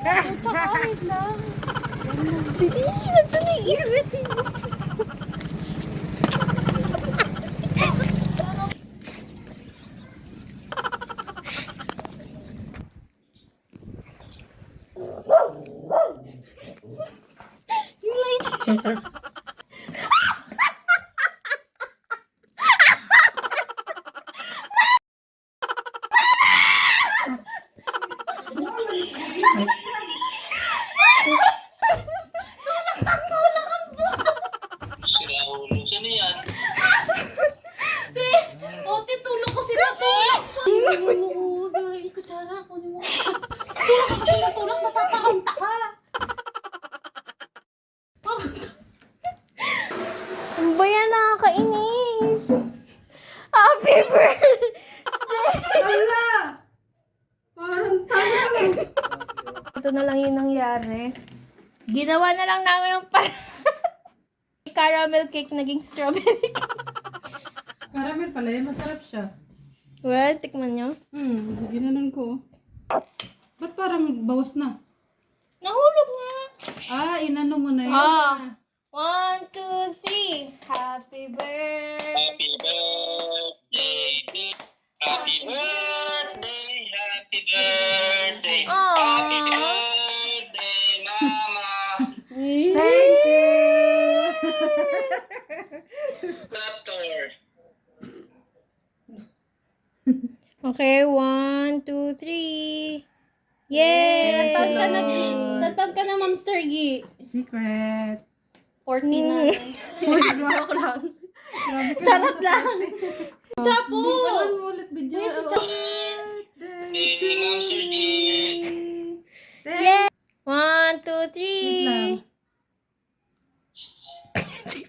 Tsaka, wait lang. Dili, nandun na yung resibo. Yung light. Sira ulo. Sino yan? Ote, tulong ko sila to. Oo, guys. Kutsara, kunin mo. Tulak, masasakanta ka. Ano ba yan? Nakakainis. Happy birthday! Wala! Parang tanga. Ito na lang yung nangyari. Ginawa na lang namin ng caramel cake naging strawberry cake. Caramel pala yan, masarap siya. Well, tikman nyo. Ginanon ko. Ba't parang bawas na? Nahulog nga. Inano mo na yun. 1, 2, 3. Happy birthday. Happy birthday. Happy birthday. Happy birthday. Happy birthday, Mama. Thank you! Doctor. Okay, 1, 2, 3. Yay! Natag ka na, Ma'am Sergi. Secret. 14 na. Joke lang. Grabe ka Charot naman. lang. Chapo! Bitawan mo ulit video. Yes, Hey, Ma'am Sergi. Yay! 1, 2, Wait lang. 3.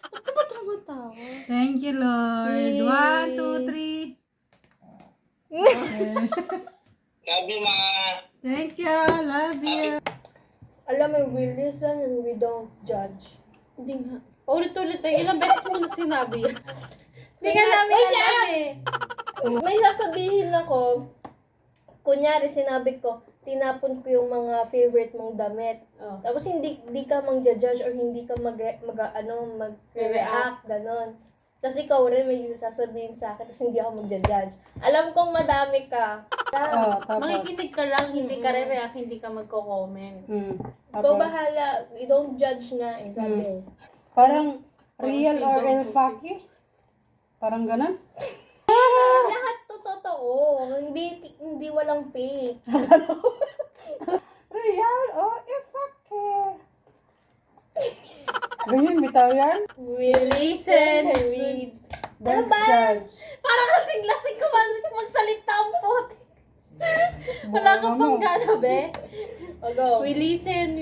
Ba't ka ba tumatawa? Thank you, Lord. Yay. 1, 2, 3. Love you, Ma. Thank you. Love you. Alam mo, we listen and we don't judge. Hindi nga. Paulit-ulit tayo. Ilang beses mo na sinabi yan. Hindi nga namin alam eh. May sasabihin ako, kunyari sinabi ko, tinapon ko yung mga favorite mong damit. Tapos hindi ka mang-judge or hindi ka mag-react, ganon. Tapos ikaw rin may sasabihin sa akin, tapos hindi ako mag-judge. Alam kong madami ka. Tapos. Makikinig ka lang, hindi ka re-react, hindi ka magko-comment. Ikaw Tapos. bahala, you don't judge nga eh, sabi. Parang real or Parang el faki? Parang ganun? Lahat to totoo, hindi walang fake. Real or el faki? Ganyan, bitaw yan? We listen and we... Ano Don't ba? judge. Parang kasing-lasing ko magsalita ang puti. Wala ka pang gana, be? O go. We listen,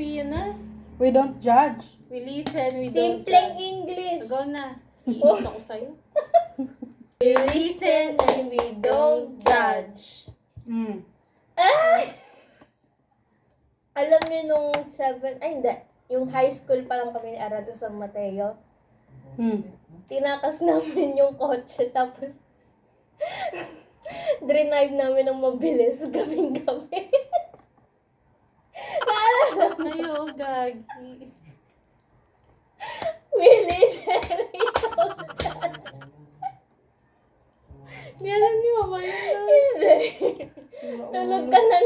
We don't judge. We listen, we don't Simpleng English. Go na. Iinis ako sa'yo. We listen and we don't judge. Alam niyo nung 7, ay hindi, yung high school pa lang kami ni Arado sa Mateo, tinakas namin yung kotse, tapos drive namin ng mabilis gabing-gabi. Naalala mo? Ayo, gagi. We listen, we don't judge. Hindi alam ni Mama yun. Hindi. Tulog ka na.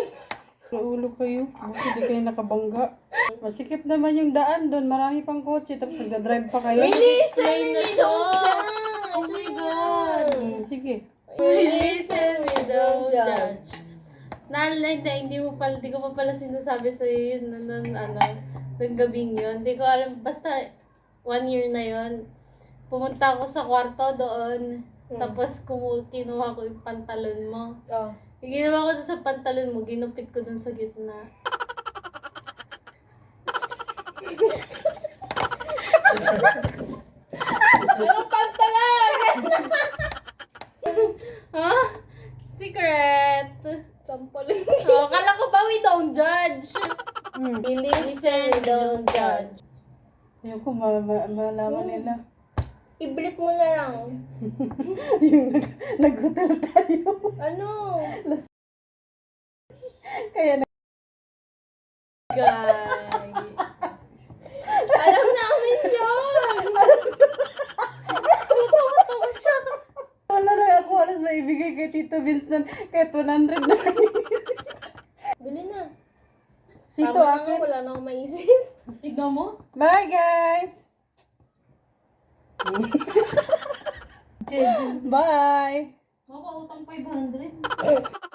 Ulo kayo. Buti di kayo nakabangga. Masikip naman yung daan doon. Marami pang kotse. Tapos nagdadrive pa kayo. We listen, we don't judge. Oh my God. Sige. We listen, we don't judge. Naalala na, hindi ko pa pala sinasabi sa'yo yun, ng gabing yun. Hindi ko alam, basta 1 year na yun. Pumunta ako sa kwarto doon, tapos kinuha ko yung pantalon mo. Yung ginawa ko doon sa pantalon mo, ginupit ko doon sa gitna. Anong pantalon? Ha? Secret. Tampalin. Kala ko ba we don't judge? We listen, we don't judge. Ayoko, malaman nila. I-blip mo na lang. Yung nag-hotel tayo. Ano? Kaya na. Gagi. Alam namin yun! Tatawa-tawa siya. Wala na ako oras na ibigay kay Tito Vince nun. Kahit 100 na. Bili na. Sito Tama na nga, akin. wala na akong maisip. Tignan mo. Bye guys! Jeju. Bye! Makautang 500.